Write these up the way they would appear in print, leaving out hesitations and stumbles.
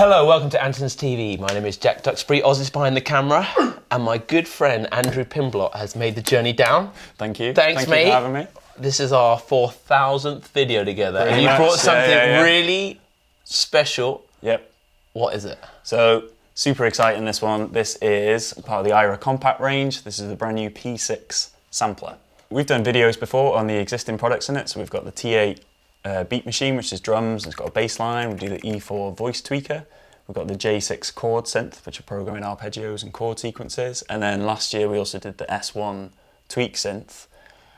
Hello, welcome to Andertons TV. My name is Jack Duxbury, Oz is behind the camera, and my good friend Andrew Pimblott has made the journey down. Thank you. Thanks, mate. Thank you for having me. This is our 4,000th video together, and you brought something really special. Yep. What is it? So, super exciting, this one. This is part of the AIRA compact range. This is the brand new P-6 sampler. We've done videos before on the existing products in it, so we've got the T8 beat machine, which is drums, it's got a bass line. We do the E4 voice tweaker. We've got the J6 chord synth, which are programming arpeggios and chord sequences. And then last year we also did the S1 tweak synth.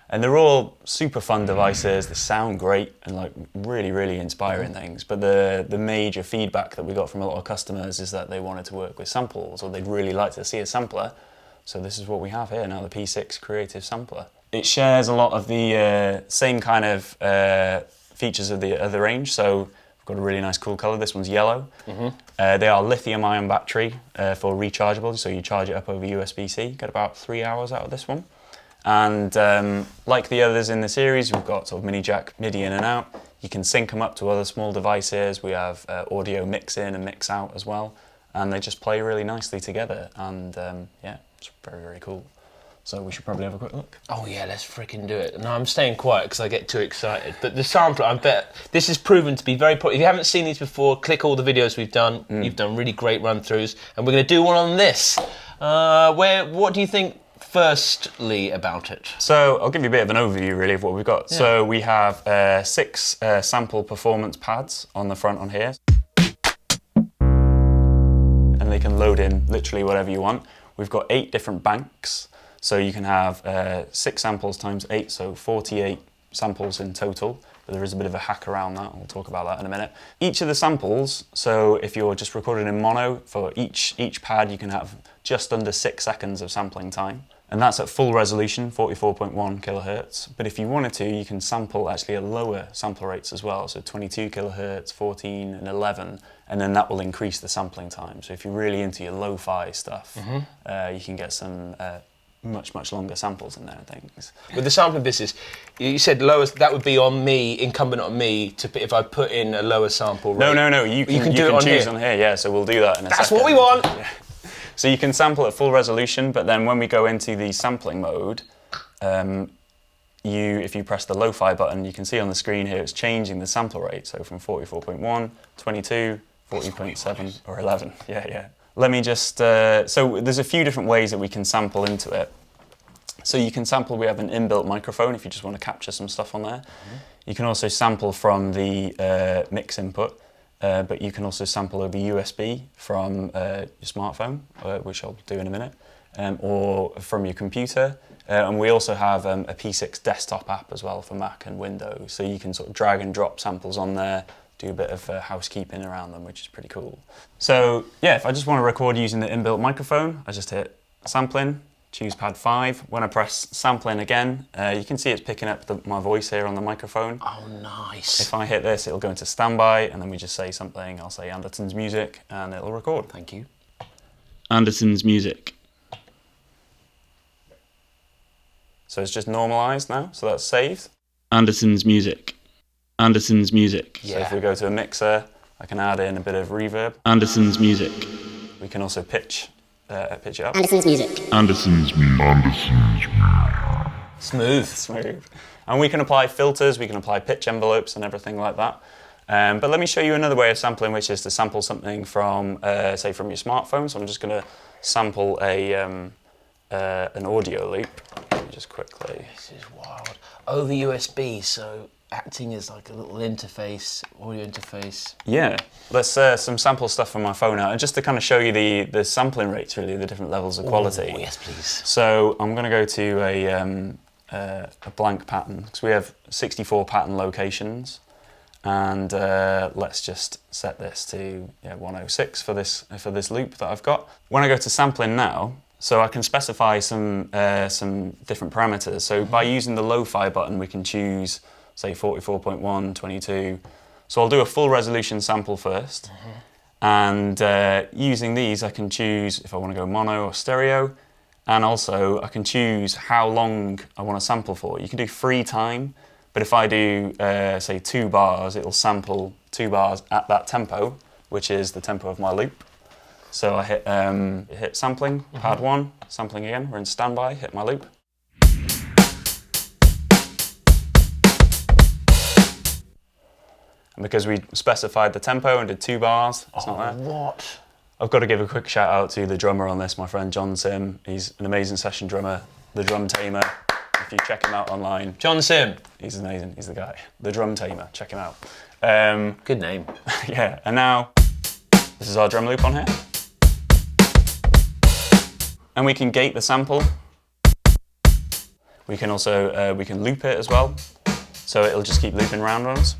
And they're all super fun devices. They sound great and like really, really inspiring things. But the major feedback that we got from a lot of customers is that they wanted to work with samples, or they'd really like to see a sampler. So this is what we have here now, the P6 Creative Sampler. It shares a lot of the same kind of features of the other range. So we've got a really nice cool color. This one's yellow. They are lithium-ion battery for rechargeable, so you charge it up over USB-C. Get about 3 hours out of this one. And like the others in the series, we've got sort of mini jack, MIDI in and out. You can sync them up to other small devices. We have audio mix in and mix out as well. And they just play really nicely together. And yeah, it's very, very cool. So we should probably have a quick look. Oh yeah, let's freaking do it. No, I'm staying quiet because I get too excited. But the sampler, I bet, this has proven to be very popular. If you haven't seen these before, click all the videos we've done. You've done really great run-throughs. And we're going to do one on this. What do you think firstly about it? So I'll give you a bit of an overview really of what we've got. Yeah. So we have 6 sample performance pads on the front on here. And they can load in literally whatever you want. We've got 8 different banks. So you can have 6 samples times 8, so 48 samples in total. But there is a bit of a hack around that. We'll talk about that in a minute. Each of the samples, so if you're just recording in mono, for each pad you can have just under 6 seconds of sampling time. And that's at full resolution, 44.1 kilohertz. But if you wanted to, you can sample actually at lower sample rates as well. So 22 kilohertz, 14 and 11, and then that will increase the sampling time. So if you're really into your lo-fi stuff, you can get some much longer samples in there and things. With the sampling business, you said lowest, that would be on me, incumbent on me, to if I put in a lower sample rate. No, you can do it on choose here. On here, yeah, so we'll do that in a second. That's what we want! Yeah. So you can sample at full resolution, but then when we go into the sampling mode, if you press the lo-fi button, you can see on the screen here, it's changing the sample rate. So from 44.1, 22, 40.7, or 11, yeah. Let me just, so there's a few different ways that we can sample into it. So you can sample, we have an inbuilt microphone if you just want to capture some stuff on there. You can also sample from the mix input, but you can also sample over USB from your smartphone, which I'll do in a minute, or from your computer. And we also have a P6 desktop app as well for Mac and Windows. So you can sort of drag and drop samples on there, do a bit of housekeeping around them, which is pretty cool. So yeah, if I just want to record using the inbuilt microphone, I just hit sampling, choose pad 5. When I press sampling again, you can see it's picking up my voice here on the microphone. Oh, nice. If I hit this, it'll go into standby, and then we just say something. I'll say Andertons music, and it'll record. Thank you. Andertons music. So it's just normalized now, so that's saved. Andertons music. Andertons music. Yeah. So if we go to a mixer, I can add in a bit of reverb. Andertons music. We can also pitch it up. Andertons music. Andertons music. Smooth. And we can apply filters, we can apply pitch envelopes and everything like that. But let me show you another way of sampling, which is to sample something from, say, from your smartphone. So I'm just going to sample an audio loop. Let me just quickly. This is wild. Over USB, so acting as like a little interface, audio interface. Yeah, let's some sample stuff from my phone out, and just to kind of show you the sampling rates, really, the different levels of quality. Oh, yes, please. So I'm going to go to a blank pattern, because we have 64 pattern locations, and let's just set this to 106 for this loop that I've got. When I go to sampling now, so I can specify some different parameters. So by using the lo-fi button, we can choose, say, 44.1, 22. So I'll do a full resolution sample first. And using these, I can choose if I want to go mono or stereo. And also, I can choose how long I want to sample for. You can do free time, but if I do, say, 2 bars, it'll sample 2 bars at that tempo. which is the tempo of my loop. So I hit sampling, pad 1, sampling again, we're in standby, hit my loop. And because we specified the tempo and did 2 bars, it's not there. What? I've got to give a quick shout out to the drummer on this, my friend John Sim. He's an amazing session drummer, the Drum Tamer. If you check him out online. John Sim. He's amazing, he's the guy. The Drum Tamer, check him out. Good name. Yeah, and now, this is our drum loop on here. And we can gate the sample. We can also, we can loop it as well. So it'll just keep looping round on us.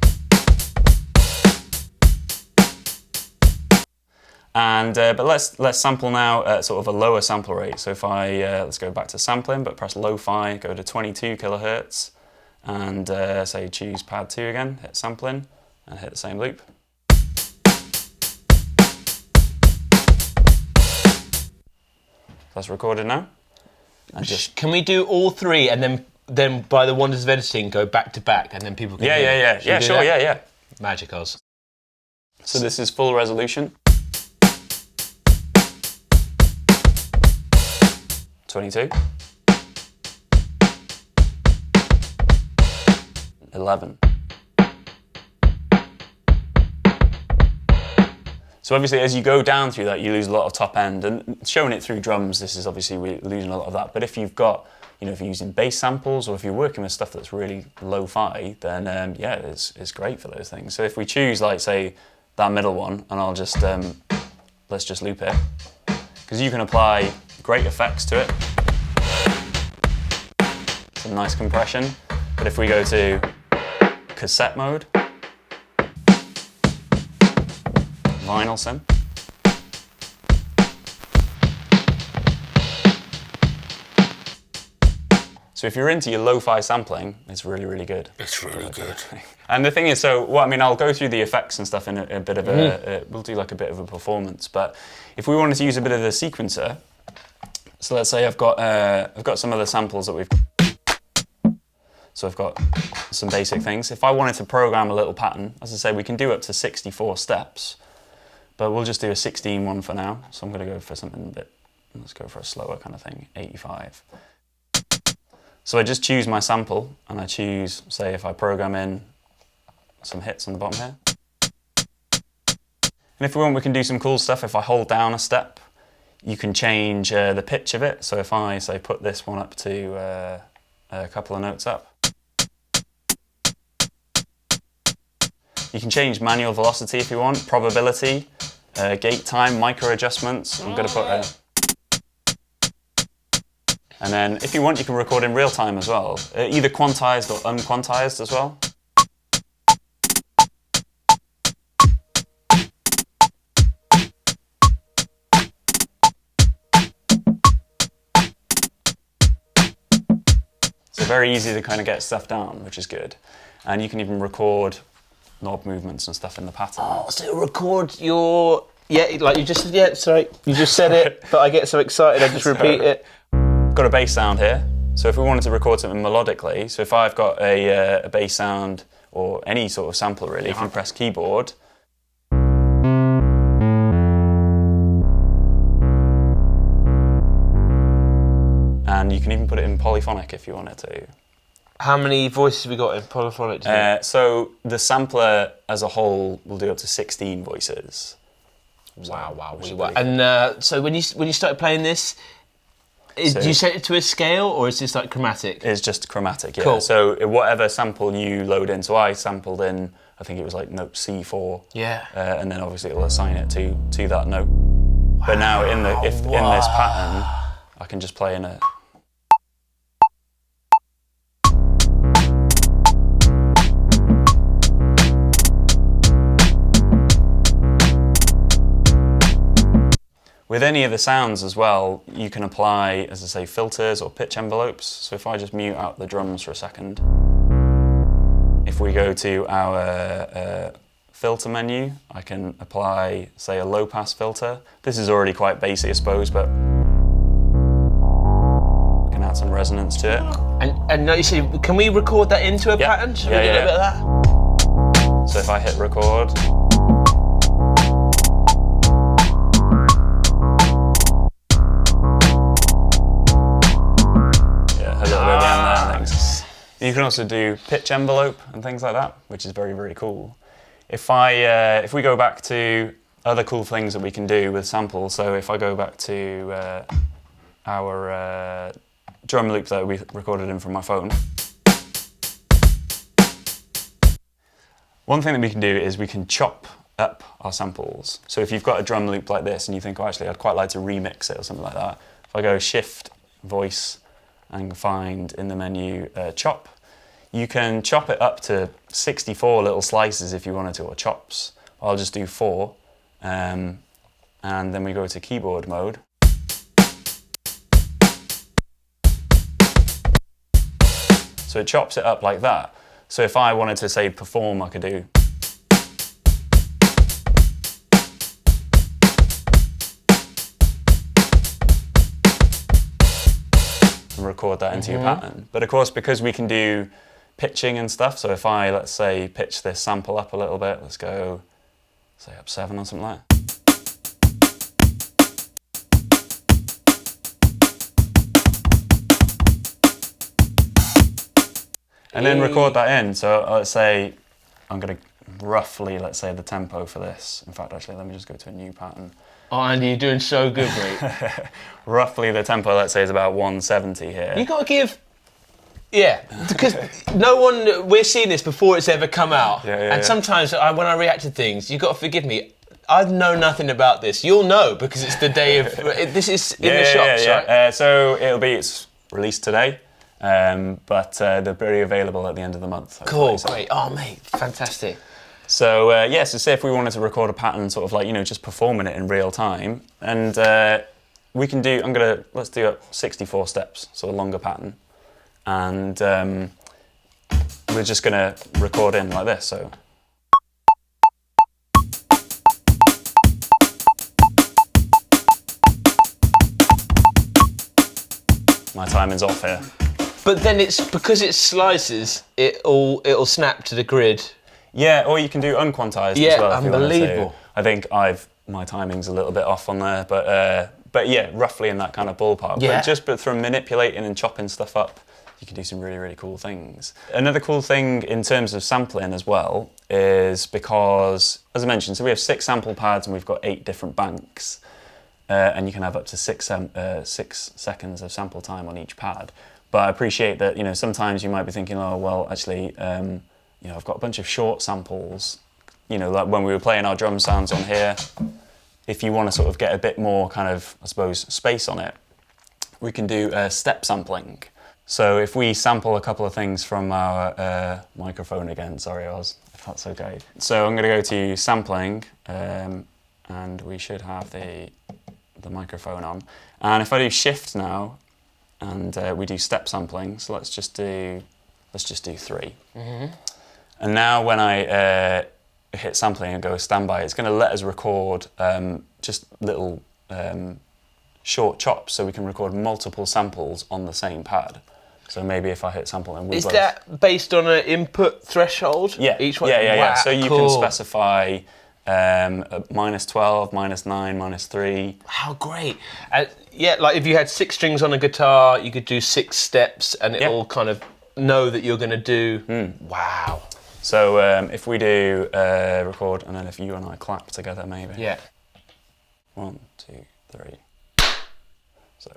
And, but let's sample now at sort of a lower sample rate. So if I, let's go back to sampling, but press lo-fi, go to 22 kilohertz, and say choose pad 2 again, hit sampling, and hit the same loop. That's recorded now. And just Can we do all 3 and then by the wonders of editing go back to back and then people can hear? Yeah, sure, yeah. Magic Oz. So this is full resolution. 22. 11. So obviously as you go down through that you lose a lot of top end, and showing it through drums, this is obviously we're losing a lot of that. But if you've got, if you're using bass samples or if you're working with stuff that's really lo-fi, then yeah, it's great for those things. So if we choose, like, say, that middle one, and I'll just, let's just loop it, because you can apply great effects to it. Some nice compression. But if we go to cassette mode, vinyl sim, so if you're into your lo-fi sampling, it's really, really good. It's really good. And the thing is, I'll go through the effects and stuff in a bit of we'll do like a bit of a performance, but if we wanted to use a bit of the sequencer, so let's say I've got some other samples that we've, so I've got some basic things. If I wanted to program a little pattern, as I say, we can do up to 64 steps, but we'll just do a 16 one for now. So I'm gonna go for something a bit, let's go for a slower kind of thing, 85. So I just choose my sample, and I choose, say, if I program in some hits on the bottom here. And if we want, we can do some cool stuff. If I hold down a step, you can change the pitch of it. So if I, say, put this one up to a couple of notes up, you can change manual velocity if you want, probability, gate time, micro adjustments. I'm going to put a... And then if you want, you can record in real time as well, either quantized or unquantized as well. So very easy to kind of get stuff down, which is good. And you can even record knob movements and stuff in the pattern. Oh, so record your... Yeah, like you just... Yeah, sorry. You just said it, but I get so excited I just repeat it. Got a bass sound here, so if we wanted to record something melodically, so if I've got a bass sound or any sort of sampler really, if you press keyboard, and you can even put it in polyphonic if you wanted to. How many voices have we got in polyphonic? So the sampler as a whole will do up to 16 voices. Wow. And so when you started playing this, do you set it to a scale, or is this like chromatic? It's just chromatic, yeah. Cool. So whatever sample you load in, so I sampled in, I think it was like note C4. Yeah. And then obviously it'll assign it to that note. Wow. But now in this pattern, I can just play in a... With any of the sounds as well, you can apply, as I say, filters or pitch envelopes. So if I just mute out the drums for a second, if we go to our filter menu, I can apply, say, a low pass filter. This is already quite basic, I suppose, but we can add some resonance to it. And no, you see, can we record that into a pattern? Should we do a bit of that? So if I hit record, You can also do pitch envelope and things like that, which is very, very cool. If we go back to other cool things that we can do with samples, so if I go back to our drum loop that we recorded in from my phone. One thing that we can do is we can chop up our samples. So if you've got a drum loop like this and you think, oh, actually, I'd quite like to remix it or something like that, if I go Shift, Voice, and find in the menu Chop, you can chop it up to 64 little slices if you wanted to, or chops. I'll just do 4, and then we go to keyboard mode. So it chops it up like that. So if I wanted to, say, perform, I could do. And record that into your pattern. But of course, because we can do pitching and stuff, so if I, let's say, pitch this sample up a little bit, let's go, say, up 7 or something like that. And then record that in. So let's say I'm going to roughly, let's say, the tempo for this. In fact, actually, let me just go to a new pattern. Oh, Andy, you're doing so good, mate. Roughly the tempo, let's say, is about 170 here. You got to give, because no one, we're seeing this before it's ever come out. And sometimes when I react to things, you've got to forgive me. I know nothing about this. You'll know because it's the day of, this is in the shops, right? So it's released today. But they're very available at the end of the month. Cool, great. Oh, mate, fantastic. So, so say if we wanted to record a pattern, sort of like, just performing it in real time, and we can do, let's do 64 steps, so a longer pattern, and we're just going to record in like this, so. My timing's off here. But then it's because it slices, it'll snap to the grid. Yeah, or you can do unquantized as well. Unbelievable. I think my timing's a little bit off on there, but yeah, roughly in that kind of ballpark. Yeah. But through manipulating and chopping stuff up, you can do some really, really cool things. Another cool thing in terms of sampling as well is because, as I mentioned, so we have 6 sample pads and we've got 8 different banks, and you can have up to 6 seconds of sample time on each pad. But I appreciate that, sometimes you might be thinking, oh, well, actually, I've got a bunch of short samples, like when we were playing our drum sounds on here, if you want to sort of get a bit more kind of, I suppose, space on it, we can do step sampling. So if we sample a couple of things from our microphone again, sorry, Oz, if that's okay. So I'm going to go to sampling, and we should have the microphone on. And if I do shift now, and we do step sampling, so let's just do 3. And now when I hit sampling and go standby, it's going to let us record just little short chops, so we can record multiple samples on the same pad. So maybe if I hit sample and we Is that based on an input threshold? Yeah. Each one? Yeah. Wow, So you cool. can specify -12, -9, -3. How great. Like if you had 6 strings on a guitar, you could do 6 steps and it'll kind of know that you're going to do. Wow. So if we do record, and then if you and I clap together maybe. Yeah. 1, 2, 3. So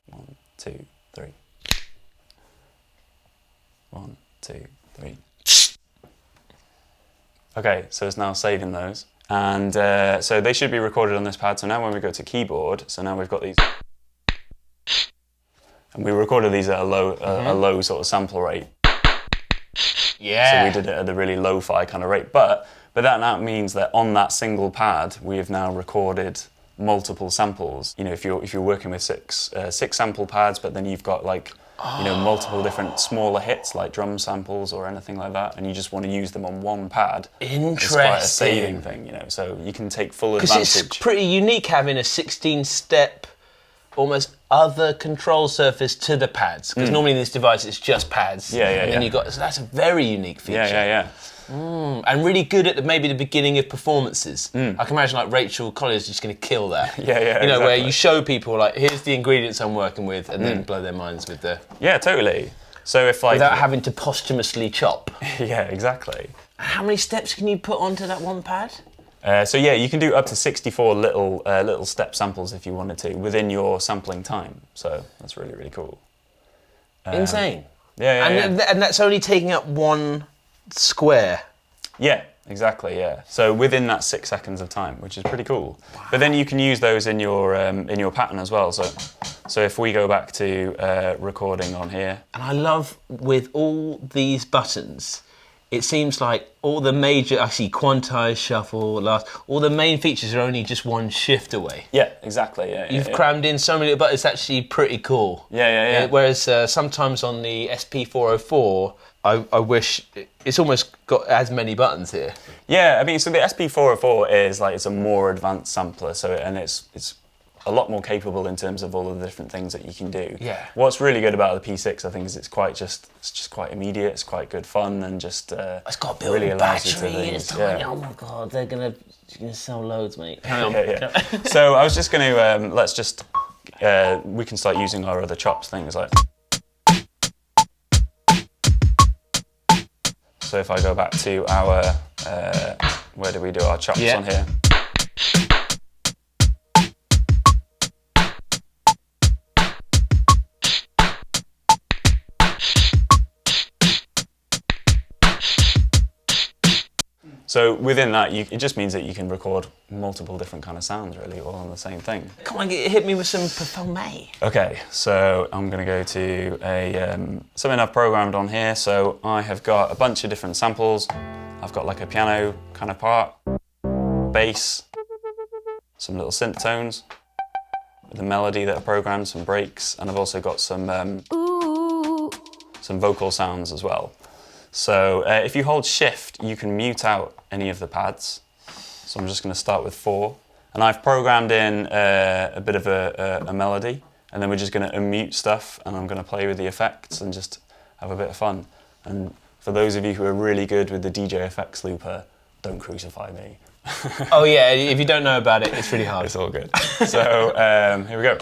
1, 2, 3. 1, 2, 3. Okay, so it's now saving those. And so they should be recorded on this pad. So now when we go to keyboard, so now we've got these. And we recorded these at a low sort of sample rate. Yeah. So we did it at a really lo-fi kind of rate. But that now means that on that single pad, we have now recorded multiple samples. If you're working with six sample pads, but then you've got like multiple different smaller hits like drum samples or anything like that, and you just want to use them on one pad. Interesting. It's quite a saving thing, so you can take full advantage. Because it's pretty unique having a 16-step, almost other control surface to the pads. Because normally in this device it's just pads. Yeah. And so that's a very unique feature. Yeah. And really good at maybe the beginning of performances. I can imagine like Rachel Collier's just going to kill that. Yeah, exactly. Where you exactly. show people like, here's the ingredients I'm working with, and then blow their minds with the... Yeah, totally. So if like... Without having to posthumously chop. Yeah, exactly. How many steps can you put onto that one pad? So yeah, you can do up to 64 little step samples if you wanted to within your sampling time. So that's really, really cool. Insane. Yeah, And that's only taking up 1 square. Yeah, exactly. Yeah. So within that 6 seconds of time, which is pretty cool. Wow. But then you can use those in your pattern as well. So if we go back to recording on here, and I love with all these buttons. It seems like all the major, I see quantize, shuffle, last, all the main features are only just 1 shift away. Yeah, exactly. Yeah, You've crammed in so many, but it's actually pretty cool. Yeah. Whereas sometimes on the SP404, I wish it's almost got as many buttons here. Yeah, I mean, so the SP404 is like it's a more advanced sampler, so it's a lot more capable in terms of all of the different things that you can do. Yeah. What's really good about the P6, I think, is it's just quite immediate. It's quite good fun and just it's got a built-in really allows you battery. to It's things. tiny. Yeah. Oh my god, they're gonna sell loads, mate. Hang on. Yeah. So I was just going to let's just we can start using our other chops things like. So if I go back to our where do we do our chops on here? So within that, it just means that you can record multiple different kind of sounds, really, all on the same thing. Come on, hit me with some performance. Okay, so I'm going to go to something I've programmed on here. So I have got a bunch of different samples. I've got like a piano kind of part, bass, some little synth tones, the melody that I programmed, some breaks, and I've also got some vocal sounds as well. So if you hold shift, you can mute out any of the pads. So I'm just going to start with 4. And I've programmed in a bit of a melody, and then we're just going to unmute stuff, and I'm going to play with the effects and just have a bit of fun. And for those of you who are really good with the DJ effects looper, don't crucify me. Oh yeah, if you don't know about it, it's really hard. It's all good. So here we go.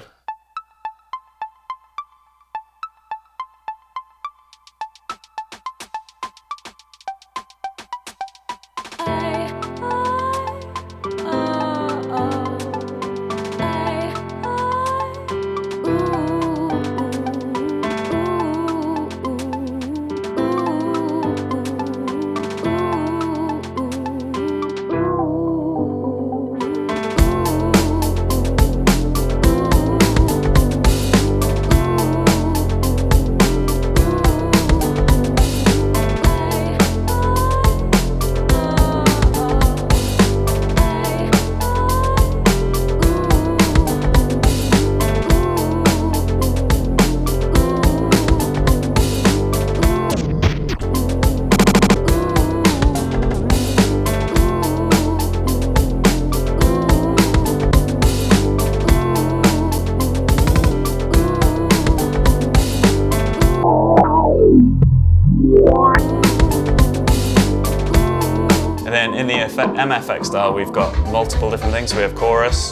And then in the MFX style, we've got multiple different things. So we have chorus,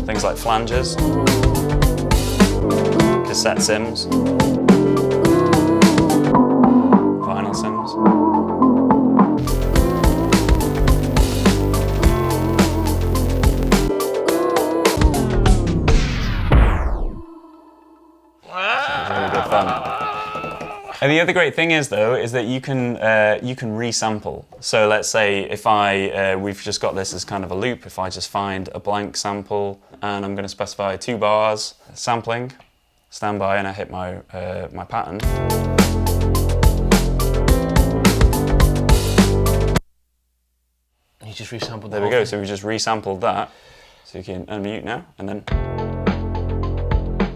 things like flanges, cassette sims, vinyl sims. Sounds really good fun. And the other great thing is, though, is that you can resample. So let's say if we've just got this as kind of a loop. If I just find a blank sample and I'm going to specify 2 bars sampling, stand by, and I hit my my pattern. You just resampled. There we go. So we just resampled that. So you can unmute now, and then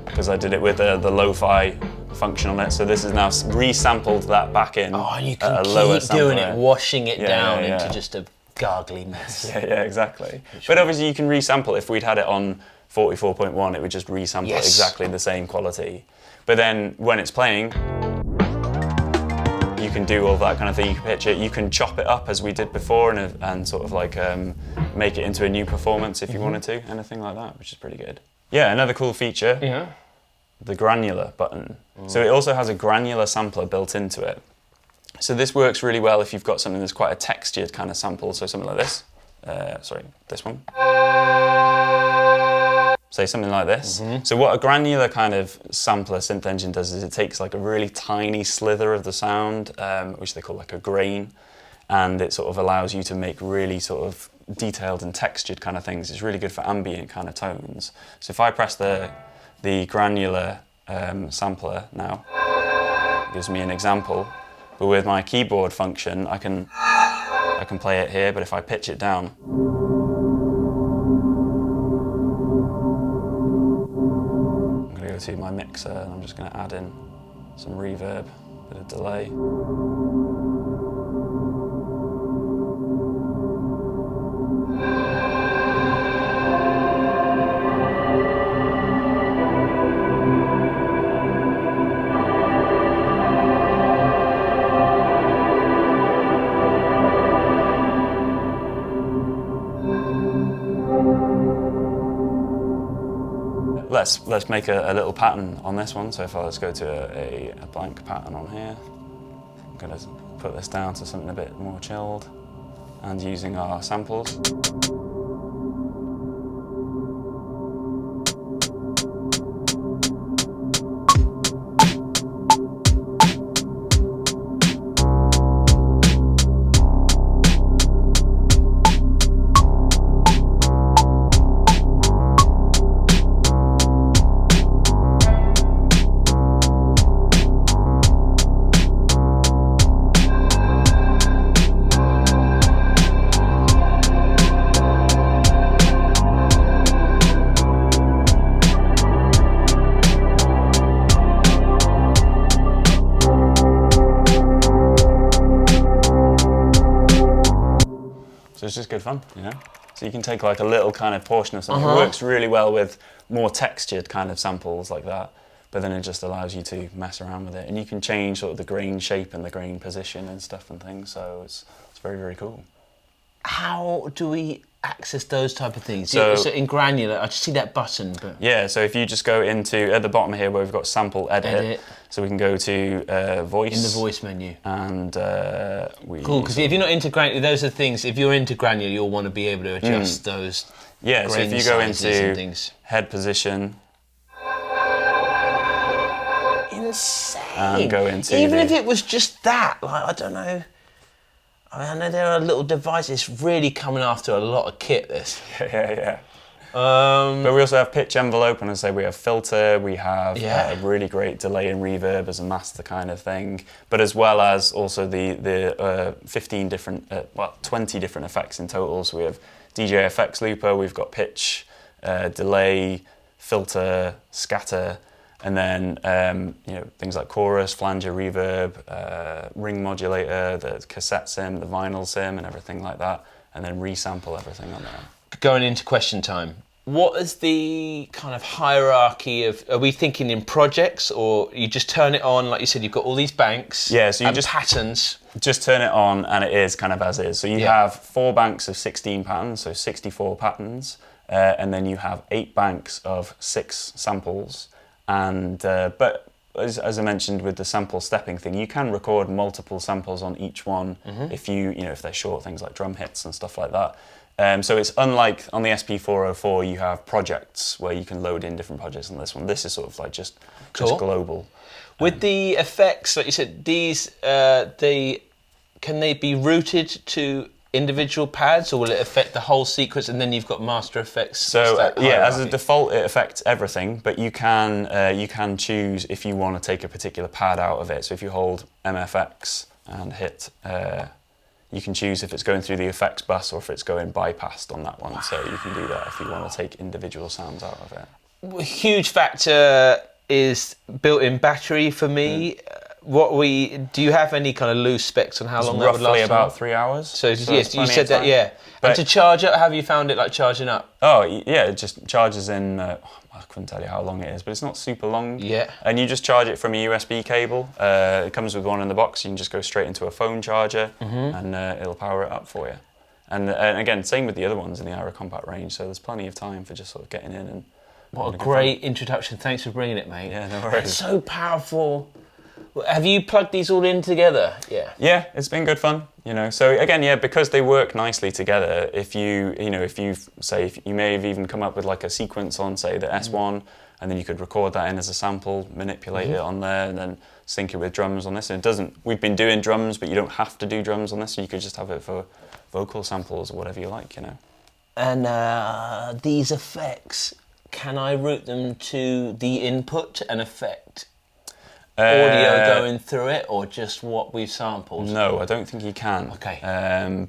because I did it with the lo-fi function on it, so this is now resampled that back in. Oh, and you can at a lower keep doing sample it, washing it down yeah. into just a gargly mess. Yeah, exactly. But obviously you can resample. If we'd had it on 44.1, it would just resample exactly the same quality. But then when it's playing, you can do all that kind of thing. You can pitch it, you can chop it up as we did before and sort of like make it into a new performance if you wanted to, anything like that, which is pretty good. Yeah, another cool feature. Yeah. the Granular button. So it also has a granular sampler built into it. So this works really well if you've got something that's quite a textured kind of sample, so something like this. Sorry, this one. Say something like this. So what a granular kind of sampler synth engine does is it takes like a really tiny slither of the sound, which they call like a grain, and it sort of allows you to make really sort of detailed and textured kind of things. It's really good for ambient kind of tones. So if I press the granular sampler now, it gives me an example. But with my keyboard function, I can play it here, but if I pitch it down, I'm going to go to my mixer and I'm just going to add in some reverb, a bit of delay. Let's make a little pattern on this one. So let's go to a blank pattern on here. I'm going to put this down to something a bit more chilled and using our samples. So it's just good fun, you know? So you can take like a little kind of portion of something. It works really well with more textured kind of samples like that, but then it just allows you to mess around with it. And you can change sort of the grain shape and the grain position and stuff and things, so it's very, very cool. How do we access those type of things? So in Granular, I just see that button, but... Yeah, so if you just go into, at the bottom here where we've got sample edit. So we can go to voice. In the voice menu. And Cool, because if you're not into Granular, those are things, if you're into Granular, you'll want to be able to adjust those. Yeah, so if you go into things. Head position. Insane. And go into even if it was just that, like, I don't know. I know there are little devices really coming after a lot of kit, this. Yeah. But we also have pitch envelope, and I say we have filter, we have a really great delay and reverb as a master kind of thing, but as well as also the 15 different, 20 different effects in total. So we have DJ effects looper, we've got pitch, delay, filter, scatter, and then things like chorus, flanger, reverb, ring modulator, the cassette sim, the vinyl sim, and everything like that, and then resample everything on there. Going into question time, what is the kind of hierarchy of, are we thinking in projects, or you just turn it on, like you said, you've got all these banks, so you just patterns. Just turn it on and it is kind of as is. So you have 4 banks of 16 patterns, so 64 patterns, and then you have 8 banks of 6 samples. And but as I mentioned with the sample stepping thing, you can record multiple samples on each one if if they're short, things like drum hits and stuff like that. So it's unlike on the SP404, you have projects where you can load in different projects. On this one, this is sort of like just global. With the effects, like you said, these can they be routed to individual pads, or will it affect the whole sequence? And then you've got master effects. So as a default, it affects everything, but you can choose if you want to take a particular pad out of it. So if you hold MFX and hit. You can choose if it's going through the effects bus or if it's going bypassed on that one. So you can do that if you want to take individual sounds out of it. A huge factor is built-in battery for me. Do you have any kind of loose specs on how long that would last? Roughly about 3 hours. So yes, you said that, yeah. But and to charge it, have you found it like charging up? Oh yeah, it just charges in. I couldn't tell you how long it is, but it's not super long. Yeah. And you just charge it from a USB cable. It comes with one in the box. You can just go straight into a phone charger, and it'll power it up for you. And again, same with the other ones in the AIRA compact range. So there's plenty of time for just sort of getting in What a great introduction. Thanks for bringing it, mate. Yeah, no worries. It's so powerful. Have you plugged these all in together? Yeah. Yeah, it's been good fun. You know, so again, yeah, because they work nicely together. If you may have even come up with like a sequence on, say, the S1, and then you could record that in as a sample, manipulate it on there, and then sync it with drums on this. And it doesn't. We've been doing drums, but you don't have to do drums on this. So you could just have it for vocal samples or whatever you like. You know. And these effects, can I route them to the input and effect? Audio going through it, or just what we've sampled? No, I don't think you can. Okay.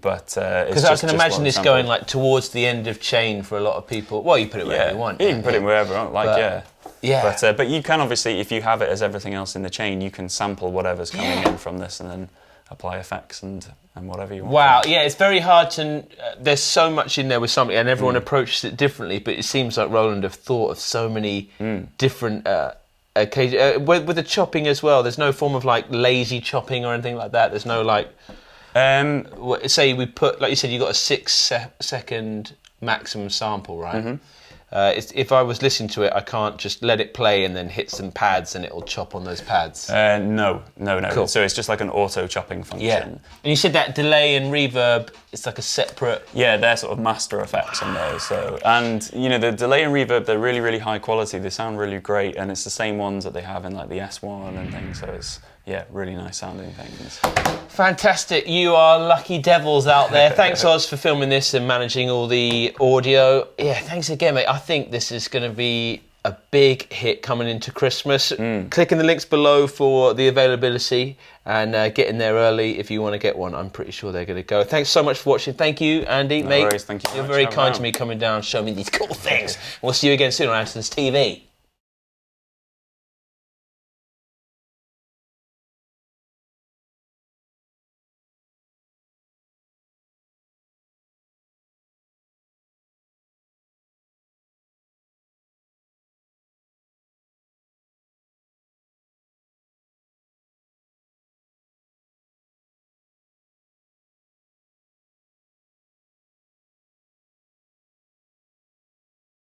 Because I can imagine this going like towards the end of chain for a lot of people. Well, you put it wherever you want. You can put it wherever you want, Yeah. But you can obviously, if you have it as everything else in the chain, you can sample whatever's coming in from this and then apply effects and whatever you want. Wow, yeah, it's very hard to... there's so much in there with something, and everyone approaches it differently, but it seems like Roland have thought of so many different... occasions. With the chopping as well, there's no form of like lazy chopping or anything like that. There's no like... say we put... Like you said, you got a 6-second maximum sample, right? If I was listening to it, I can't just let it play and then hit some pads and it'll chop on those pads. No. Cool. So it's just like an auto chopping function. Yeah. And you said that delay and reverb, it's like a separate... Yeah, they're sort of master effects on those. So, and you know, the delay and reverb, they're really, really high quality. They sound really great, and it's the same ones that they have in like the S1 and things. So it's, yeah, really nice sounding things. Fantastic. You are lucky devils out there. Thanks, Oz, for filming this and managing all the audio. Yeah, thanks again, mate. I think this is going to be a big hit coming into Christmas. Click in the links below for the availability and get in there early if you want to get one. I'm pretty sure they're going to go. Thanks so much for watching. Thank you, Andy, No mate. worries, thank you. You're very kind to me coming down and showing me these cool things. We'll see you again soon on Andertons TV.